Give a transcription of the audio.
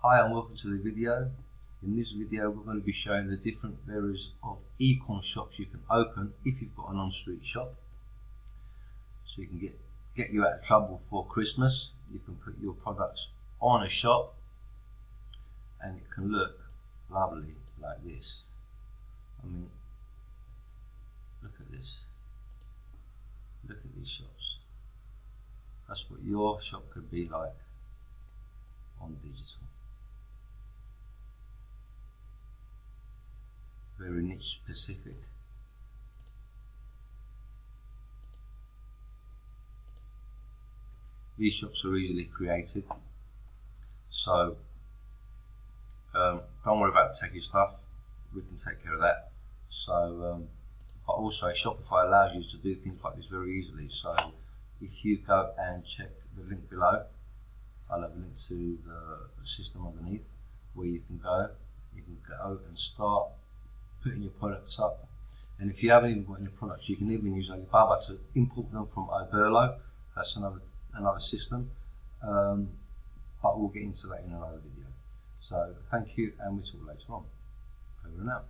Hi and welcome to the video. In this video we're going to be showing the different areas of e-com shops you can open if you've got an on-street shop. So you can get you out of trouble for Christmas. You can put your products on a shop and it can look lovely like this. I mean, look at this. Look at these shops. That's what your shop could be like on digital. Very niche specific. These shops are easily created, so don't worry about the techie stuff, we can take care of that. So but also Shopify allows you to do things like this very easily. So if you go and check the link below, I'll have a link to the system underneath where you can go and start putting your products up. And if you haven't even got any products, you can even use Aweber to import them from Aweber. That's another system, but we'll get into that in another video. So thank you, and we'll talk later on. Over and out.